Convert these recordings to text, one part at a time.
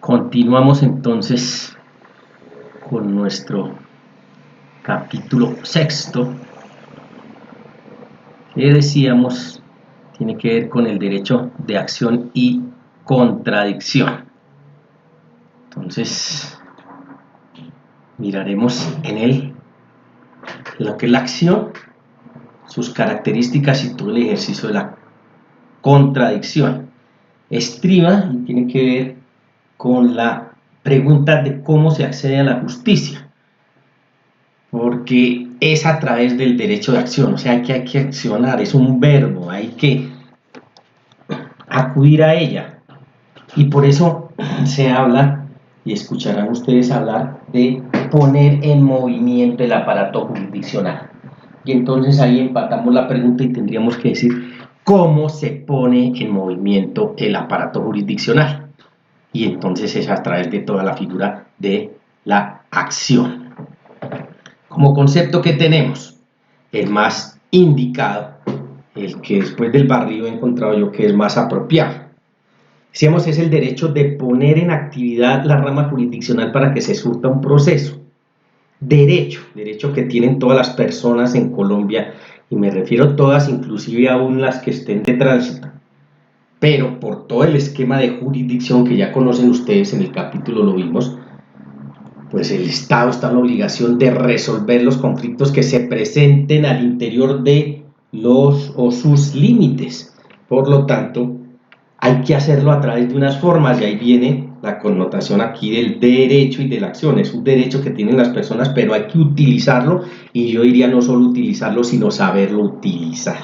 Continuamos entonces con nuestro capítulo sexto, que decíamos tiene que ver con el derecho de acción y contradicción. Entonces, miraremos en él lo que es la acción, sus características y todo el ejercicio de la contradicción. Estriba y tiene que ver con la pregunta de cómo se accede a la justicia, porque es a través del derecho de acción, o sea que hay que accionar, es un verbo, hay que acudir a ella, y por eso se habla, y escucharán ustedes hablar de poner en movimiento el aparato jurisdiccional. Y entonces ahí empatamos la pregunta y tendríamos que decir cómo se pone en movimiento el aparato jurisdiccional. Y entonces es a través de toda la figura de la acción. Como concepto que tenemos, el más indicado, el que después del barrido he encontrado yo que es más apropiado. Decíamos, es el derecho de poner en actividad la rama jurisdiccional para que se surta un proceso. Derecho que tienen todas las personas en Colombia, y me refiero a todas, inclusive aún las que estén de tránsito, pero por todo el esquema de jurisdicción que ya conocen ustedes, en el capítulo lo vimos, pues el Estado está en la obligación de resolver los conflictos que se presenten al interior de los o sus límites. Por lo tanto, hay que hacerlo a través de unas formas, y ahí viene la connotación aquí del derecho y de la acción. Es un derecho que tienen las personas, pero hay que utilizarlo, y yo diría no solo utilizarlo, sino saberlo utilizar.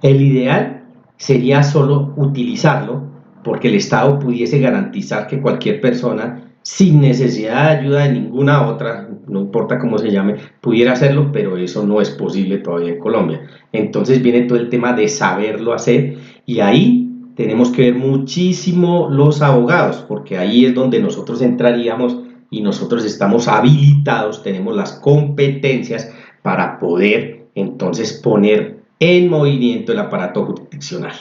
El ideal sería solo utilizarlo, porque el Estado pudiese garantizar que cualquier persona, sin necesidad de ayuda de ninguna otra, no importa cómo se llame, pudiera hacerlo, pero eso no es posible todavía en Colombia. Entonces viene todo el tema de saberlo hacer, y ahí tenemos que ver muchísimo los abogados, porque ahí es donde nosotros entraríamos, y nosotros estamos habilitados, tenemos las competencias para poder entonces poner en movimiento el aparato jurisdiccional.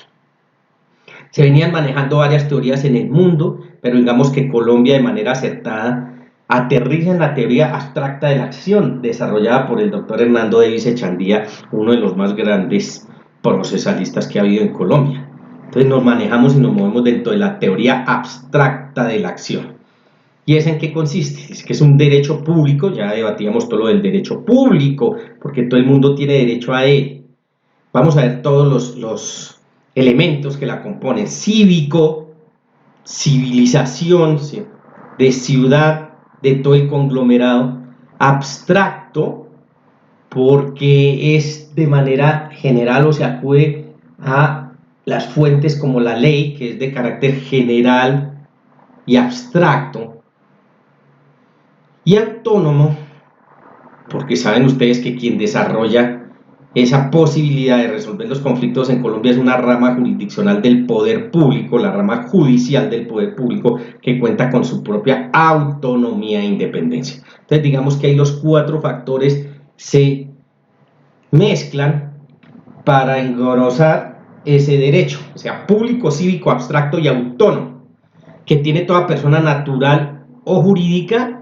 Se venían manejando varias teorías en el mundo, pero digamos que Colombia de manera acertada aterriza en la teoría abstracta de la acción, desarrollada por el doctor Hernando Davis Echandía, uno de los más grandes procesalistas que ha habido en Colombia. Entonces nos manejamos y nos movemos dentro de la teoría abstracta de la acción. ¿Y es en qué consiste? Es que es un derecho público, ya debatíamos todo lo del derecho público, porque todo el mundo tiene derecho a él. Vamos a ver todos los elementos que la componen: cívico, civilización, ¿sí?, de ciudad, de todo el conglomerado; abstracto, porque es de manera general, o se acude a las fuentes como la ley, que es de carácter general y abstracto; y autónomo, porque saben ustedes que quien desarrolla esa posibilidad de resolver los conflictos en Colombia es una rama jurisdiccional del poder público, la rama judicial del poder público, que cuenta con su propia autonomía e independencia. Entonces digamos que ahí los cuatro factores se mezclan para engrosar ese derecho, o sea, público, cívico, abstracto y autónomo, que tiene toda persona natural o jurídica,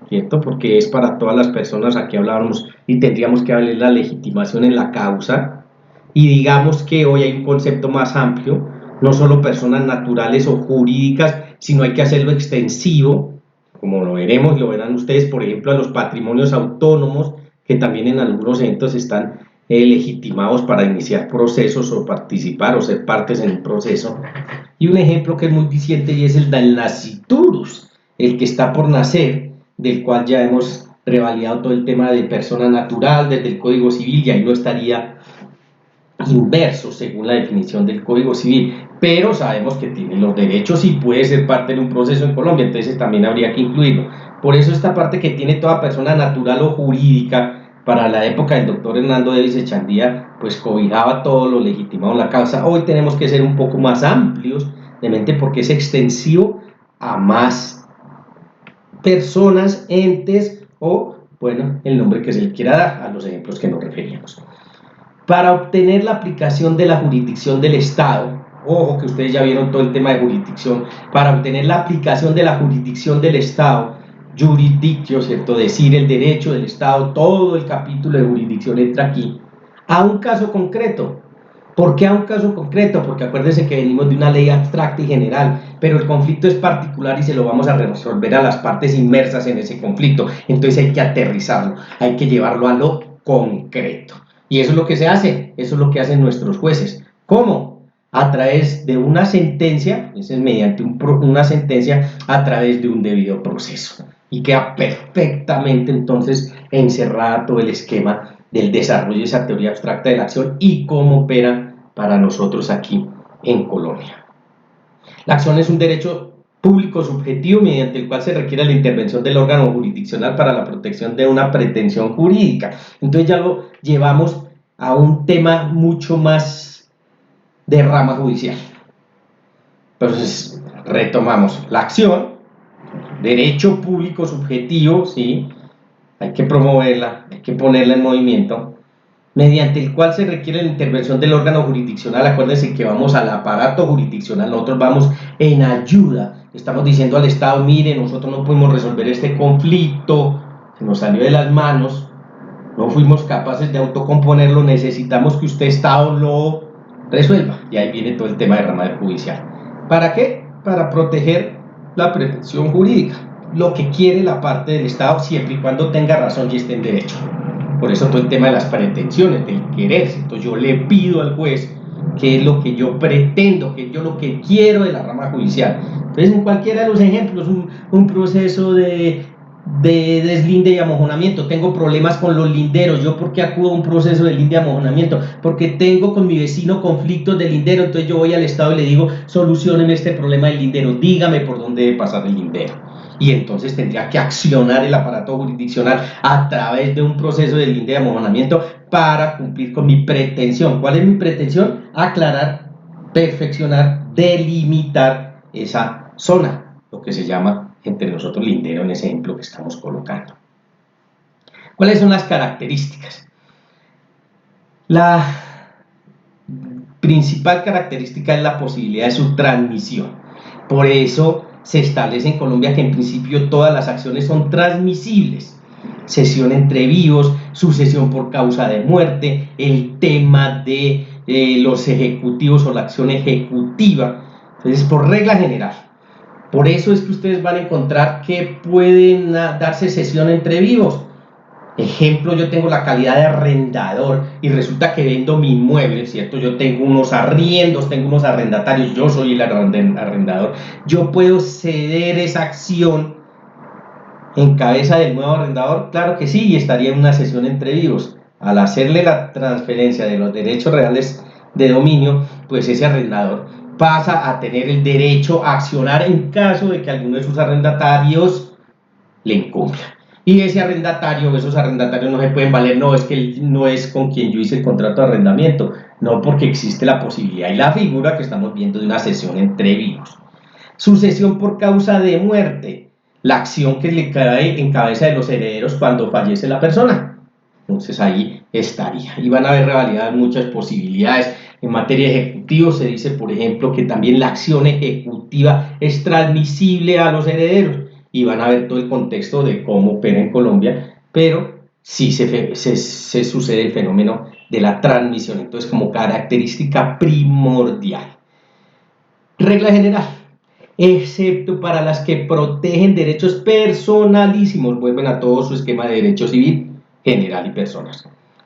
¿cierto? Porque es para todas las personas. Aquí hablábamos y tendríamos que hablar de la legitimación en la causa, y digamos que hoy hay un concepto más amplio, no solo personas naturales o jurídicas, sino hay que hacerlo extensivo, como lo veremos, lo verán ustedes, por ejemplo, a los patrimonios autónomos, que también en algunos eventos están legitimados para iniciar procesos o participar o ser partes en un proceso. Y un ejemplo que es muy diciente, y es el del nasciturus, el que está por nacer, del cual ya hemos revalidado todo el tema de persona natural desde el Código Civil, y ahí no estaría inverso según la definición del Código Civil, pero sabemos que tiene los derechos y puede ser parte de un proceso en Colombia, entonces también habría que incluirlo. Por eso esta parte que tiene toda persona natural o jurídica, para la época del doctor Hernando Davis Echandía, pues cobijaba todo lo legitimado en la causa. Hoy tenemos que ser un poco más amplios de mente, porque es extensivo a más personas, entes, o, bueno, el nombre que se le quiera dar a los ejemplos que nos referíamos. Para obtener la aplicación de la jurisdicción del Estado, ojo que ustedes ya vieron todo el tema de jurisdicción, para obtener la aplicación de la jurisdicción del Estado, jurisdictio, ¿cierto? Decir el derecho del Estado, todo el capítulo de jurisdicción entra aquí, a un caso concreto. ¿Por qué a un caso concreto? Porque acuérdense que venimos de una ley abstracta y general, pero el conflicto es particular y se lo vamos a resolver a las partes inmersas en ese conflicto. Entonces hay que aterrizarlo, hay que llevarlo a lo concreto. Y eso es lo que se hace, eso es lo que hacen nuestros jueces. ¿Cómo? A través de una sentencia, es mediante una sentencia a través de un debido proceso. Y queda perfectamente entonces encerrada todo el esquema del desarrollo de esa teoría abstracta de la acción y cómo opera para nosotros aquí en Colombia. La acción es un derecho público subjetivo mediante el cual se requiere la intervención del órgano jurisdiccional para la protección de una pretensión jurídica. Entonces ya lo llevamos a un tema mucho más de rama judicial. Entonces retomamos la acción, derecho público subjetivo, ¿sí? Hay que promoverla, hay que ponerla en movimiento, mediante el cual se requiere la intervención del órgano jurisdiccional. Acuérdense que vamos al aparato jurisdiccional, nosotros vamos en ayuda, estamos diciendo al Estado, mire, nosotros no podemos resolver este conflicto, se nos salió de las manos, no fuimos capaces de autocomponerlo, necesitamos que usted, Estado, lo resuelva. Y ahí viene todo el tema de rama judicial. ¿Para qué? Para proteger la pretensión jurídica, lo que quiere la parte del Estado, siempre y cuando tenga razón y esté en derecho. Por eso todo el tema de las pretensiones, del querer. Entonces yo le pido al juez qué es lo que yo pretendo, qué es yo lo que quiero de la rama judicial. Entonces en cualquiera de los ejemplos, un proceso de deslinde y amojonamiento, tengo problemas con los linderos, yo por qué acudo a un proceso de deslinde y amojonamiento, porque tengo con mi vecino conflictos de lindero, entonces yo voy al Estado y le digo, solucionen este problema del lindero, dígame por dónde debe pasar el lindero. Y entonces tendría que accionar el aparato jurisdiccional a través de un proceso de linde y amojonamiento para cumplir con mi pretensión. ¿Cuál es mi pretensión? Aclarar, perfeccionar, delimitar esa zona, lo que se llama entre nosotros lindero en ese ejemplo que estamos colocando. ¿Cuáles son las características? La principal característica es la posibilidad de su transmisión. Por eso se establece en Colombia que en principio todas las acciones son transmisibles. Cesión entre vivos, sucesión por causa de muerte, el tema de los ejecutivos o la acción ejecutiva. Entonces, por regla general. Por eso es que ustedes van a encontrar que pueden darse cesión entre vivos. Ejemplo, yo tengo la calidad de arrendador y resulta que vendo mi inmueble, ¿cierto? Yo tengo unos arriendos, tengo unos arrendatarios, yo soy el arrendador. Yo puedo ceder esa acción en cabeza del nuevo arrendador, claro que sí, y estaría en una cesión entre vivos. Al hacerle la transferencia de los derechos reales de dominio, pues ese arrendador pasa a tener el derecho a accionar en caso de que alguno de sus arrendatarios le incumpla. Y ese arrendatario o esos arrendatarios no se pueden valer, no, es que él no es con quien yo hice el contrato de arrendamiento, no, porque existe la posibilidad y la figura que estamos viendo de una cesión entre vivos. Sucesión por causa de muerte, la acción que le cae en cabeza de los herederos cuando fallece la persona. Entonces ahí estaría. Y van a haber revalidadas muchas posibilidades. En materia ejecutiva se dice, por ejemplo, que también la acción ejecutiva es transmisible a los herederos. Y van a ver todo el contexto de cómo opera en Colombia, pero sí se sucede el fenómeno de la transmisión, entonces como característica primordial. Regla general, excepto para las que protegen derechos personalísimos, vuelven a todo su esquema de derecho civil, general y personal.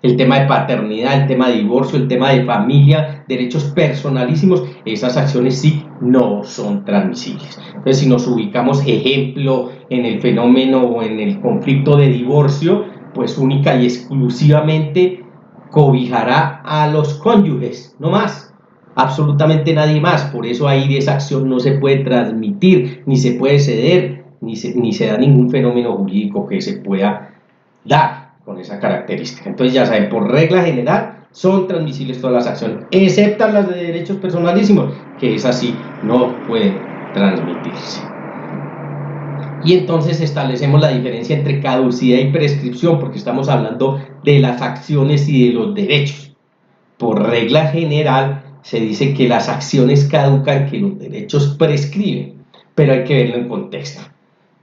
El tema de paternidad, el tema de divorcio, el tema de familia, derechos personalísimos, esas acciones sí no son transmisibles. Entonces, si nos ubicamos, ejemplo, en el fenómeno o en el conflicto de divorcio, pues única y exclusivamente cobijará a los cónyuges, no más, absolutamente nadie más. Por eso ahí de esa acción no se puede transmitir, ni se puede ceder, ni se da ningún fenómeno jurídico que se pueda dar con esa característica. Entonces ya saben, por regla general son transmisibles todas las acciones, excepto las de derechos personalísimos, que esas sí no pueden transmitirse. Y entonces establecemos la diferencia entre caducidad y prescripción, porque estamos hablando de las acciones y de los derechos. Por regla general, se dice que las acciones caducan, que los derechos prescriben, pero hay que verlo en contexto.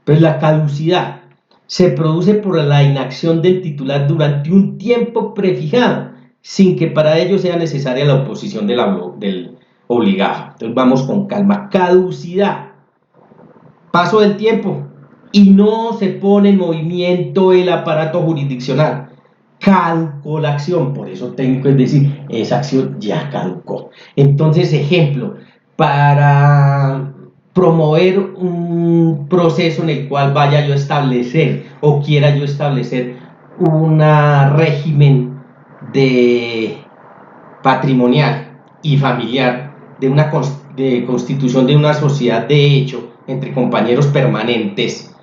Pues la caducidad se produce por la inacción del titular durante un tiempo prefijado, sin que para ello sea necesaria la oposición del obligado. Entonces vamos con calma. Caducidad, paso del tiempo y no se pone en movimiento el aparato jurisdiccional. Caducó la acción, por eso técnico es decir, esa acción ya caducó. Entonces, ejemplo, para promover un proceso en el cual vaya yo a establecer o quiera yo establecer un régimen de patrimonial y familiar de una constitución de una sociedad de hecho entre compañeros permanentes,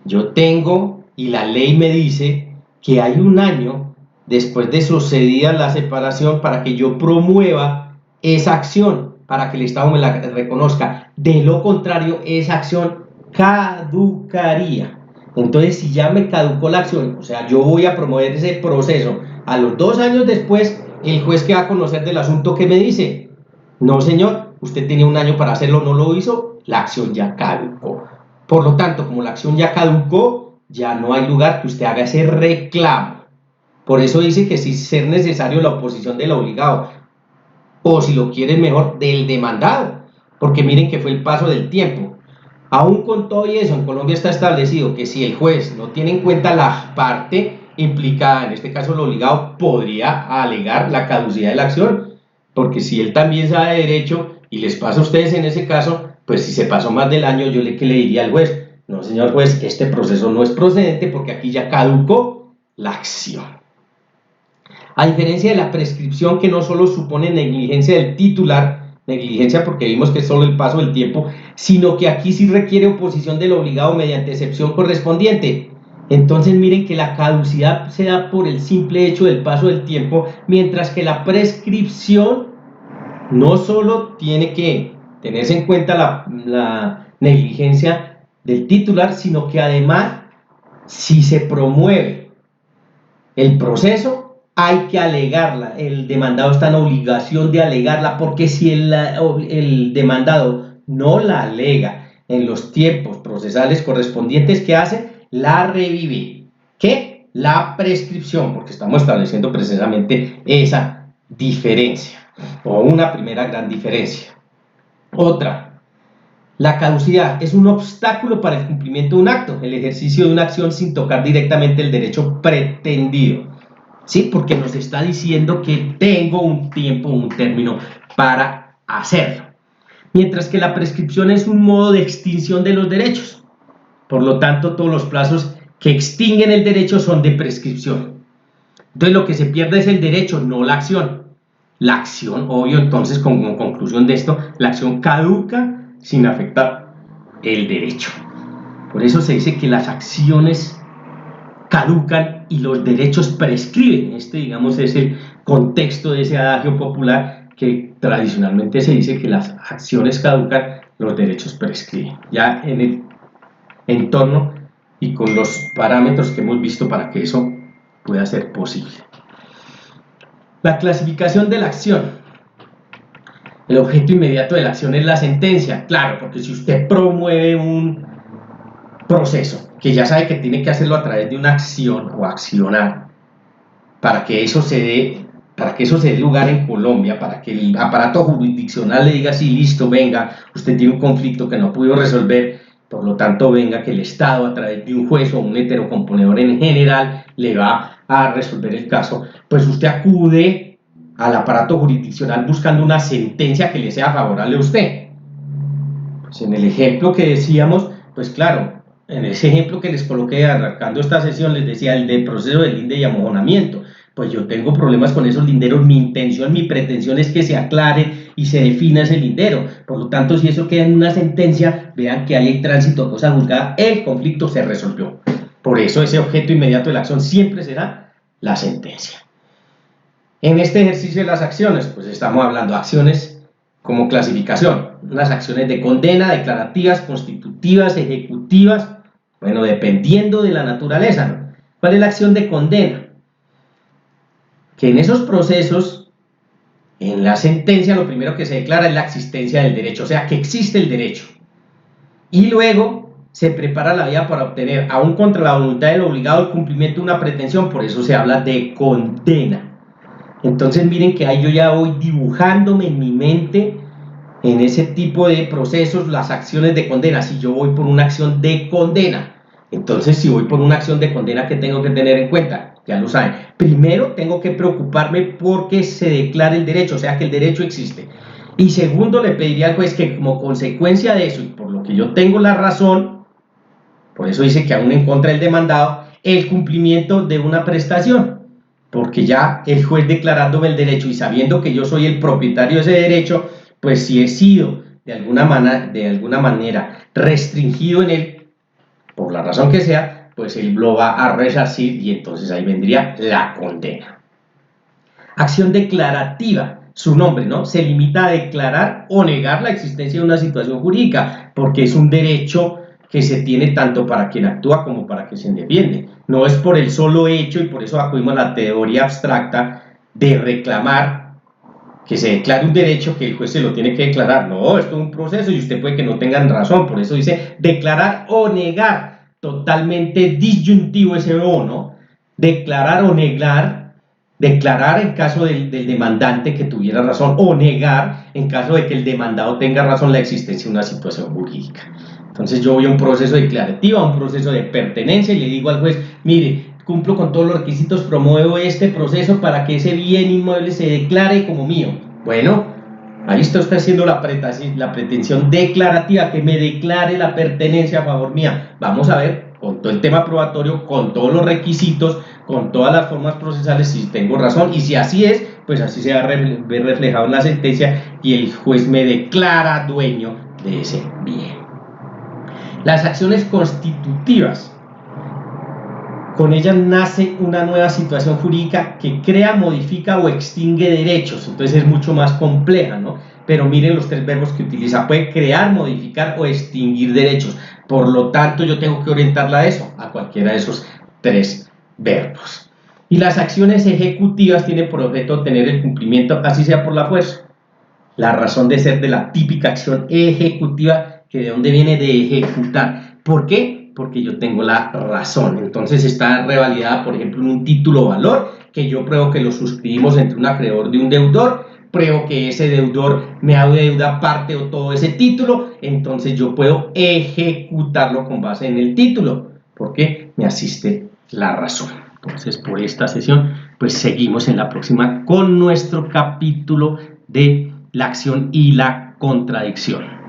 yo tengo, y la ley me dice que hay un año después de sucedida la separación para que yo promueva esa acción, para que el Estado me la reconozca. De lo contrario, esa acción caducaría. Entonces, si ya me caducó la acción, o sea, yo voy a promover ese proceso, a los 2 años después, el juez que va a conocer del asunto, ¿qué me dice? No, señor, usted tenía un año para hacerlo, no lo hizo, la acción ya caducó. Por lo tanto, como la acción ya caducó, ya no hay lugar que usted haga ese reclamo. Por eso dice que si es necesario la oposición del obligado, o si lo quieren mejor, del demandado, porque miren que fue el paso del tiempo. Aún con todo y eso, en Colombia está establecido que si el juez no tiene en cuenta la parte implicada, en este caso el obligado, podría alegar la caducidad de la acción, porque si él también sabe derecho y les pasa a ustedes en ese caso, pues si se pasó más del año, ¿qué le diría al juez? No, señor juez, este proceso no es procedente porque aquí ya caducó la acción. A diferencia de la prescripción, que no solo supone negligencia del titular, negligencia porque vimos que es solo el paso del tiempo, sino que aquí sí requiere oposición del obligado mediante excepción correspondiente. Entonces miren que la caducidad se da por el simple hecho del paso del tiempo, mientras que la prescripción no solo tiene que tenerse en cuenta la negligencia del titular, sino que además, si se promueve el proceso, hay que alegarla. El demandado está en obligación de alegarla, porque si el demandado no la alega en los tiempos procesales correspondientes, ¿qué hace? La revive. ¿Qué? La prescripción, porque estamos estableciendo precisamente esa diferencia, o una primera gran diferencia. Otra, la caducidad es un obstáculo para el cumplimiento de un acto, el ejercicio de una acción sin tocar directamente el derecho pretendido. ¿Sí? Porque nos está diciendo que tengo un tiempo, un término para hacerlo. Mientras que la prescripción es un modo de extinción de los derechos. Por lo tanto, todos los plazos que extinguen el derecho son de prescripción. Entonces, lo que se pierde es el derecho, no la acción. La acción, obvio, entonces, como conclusión de esto, la acción caduca sin afectar el derecho. Por eso se dice que las acciones caducan y los derechos prescriben. Este, digamos, es el contexto de ese adagio popular que tradicionalmente se dice que las acciones caducan, los derechos prescriben. Ya en el entorno y con los parámetros que hemos visto para que eso pueda ser posible. La clasificación de la acción. El objeto inmediato de la acción es la sentencia. Claro, porque si usted promueve un proceso que ya sabe que tiene que hacerlo a través de una acción o accionar, para que eso se dé lugar en Colombia, para que el aparato jurisdiccional le diga, sí, listo, venga, usted tiene un conflicto que no pudo resolver, por lo tanto, venga, que el Estado a través de un juez o un heterocomponedor en general le va a resolver el caso, pues usted acude al aparato jurisdiccional buscando una sentencia que le sea favorable a usted. Pues en el ejemplo que decíamos, pues claro, en ese ejemplo que les coloqué arrancando esta sesión, les decía el de proceso de linde y amojonamiento. Pues yo tengo problemas con esos linderos, mi intención, mi pretensión es que se aclare y se defina ese lindero. Por lo tanto, si eso queda en una sentencia, vean que hay tránsito a cosa juzgada, el conflicto se resolvió. Por eso ese objeto inmediato de la acción siempre será la sentencia. En este ejercicio de las acciones, pues estamos hablando de acciones como clasificación, las acciones de condena, declarativas, constitutivas, ejecutivas, bueno, dependiendo de la naturaleza, ¿no? ¿Cuál es la acción de condena? Que en esos procesos En la sentencia lo primero que se declara es la existencia del derecho, o sea que existe el derecho. Y luego se prepara la vía para obtener, aún contra la voluntad del obligado, el cumplimiento de una pretensión, por eso se habla de condena. Entonces miren que ahí yo ya voy dibujándome en mi mente, en ese tipo de procesos, las acciones de condena. Si yo voy por una acción de condena, entonces si voy por una acción de condena, ¿qué tengo que tener en cuenta? Ya lo saben. Primero tengo que preocuparme porque se declare el derecho, o sea que el derecho existe. Y segundo, le pediría al juez que como consecuencia de eso, y por lo que yo tengo la razón, por eso dice que aún en contra del demandado, el cumplimiento de una prestación, porque ya el juez declarándome el derecho y sabiendo que yo soy el propietario de ese derecho, pues si he sido de alguna manera restringido en él, por la razón que sea, pues él lo va a resarcir y entonces ahí vendría la condena. Acción declarativa, su nombre, ¿no? Se limita a declarar o negar la existencia de una situación jurídica, porque es un derecho que se tiene tanto para quien actúa como para quien se defiende. No es por el solo hecho, y por eso acudimos a la teoría abstracta de reclamar que se declare un derecho que el juez se lo tiene que declarar. No, esto es un proceso y usted puede que no tengan razón, por eso dice declarar o negar, totalmente disyuntivo ese o, ¿no? Declarar o negar, declarar en caso del demandante que tuviera razón o negar en caso de que el demandado tenga razón la existencia de una situación jurídica. Entonces yo voy a un proceso declarativo, a un proceso de pertenencia y le digo al juez, mire, cumplo con todos los requisitos, promuevo este proceso para que ese bien inmueble se declare como mío. Bueno, ahí está usted haciendo la pretensión declarativa, que me declare la pertenencia a favor mía. Vamos a ver, con todo el tema probatorio, con todos los requisitos, con todas las formas procesales, si tengo razón, y si así es, pues así se va a ver reflejado en la sentencia y el juez me declara dueño de ese bien. Las acciones constitutivas. Con ellas nace una nueva situación jurídica que crea, modifica o extingue derechos. Entonces es mucho más compleja, ¿no? Pero miren los tres verbos que utiliza. Puede crear, modificar o extinguir derechos. Por lo tanto, yo tengo que orientarla a eso, a cualquiera de esos tres verbos. Y las acciones ejecutivas tienen por objeto obtener el cumplimiento, así sea por la fuerza. La razón de ser de la típica acción ejecutiva, que de dónde viene de ejecutar. ¿Por qué? Porque yo tengo la razón. Entonces está revalidada, por ejemplo, en un título valor, que yo pruebo que lo suscribimos entre un acreedor y un deudor, pruebo que ese deudor me adeuda parte o todo ese título, entonces yo puedo ejecutarlo con base en el título, porque me asiste la razón. Entonces, por esta sesión, pues seguimos en la próxima con nuestro capítulo de la acción y la contradicción.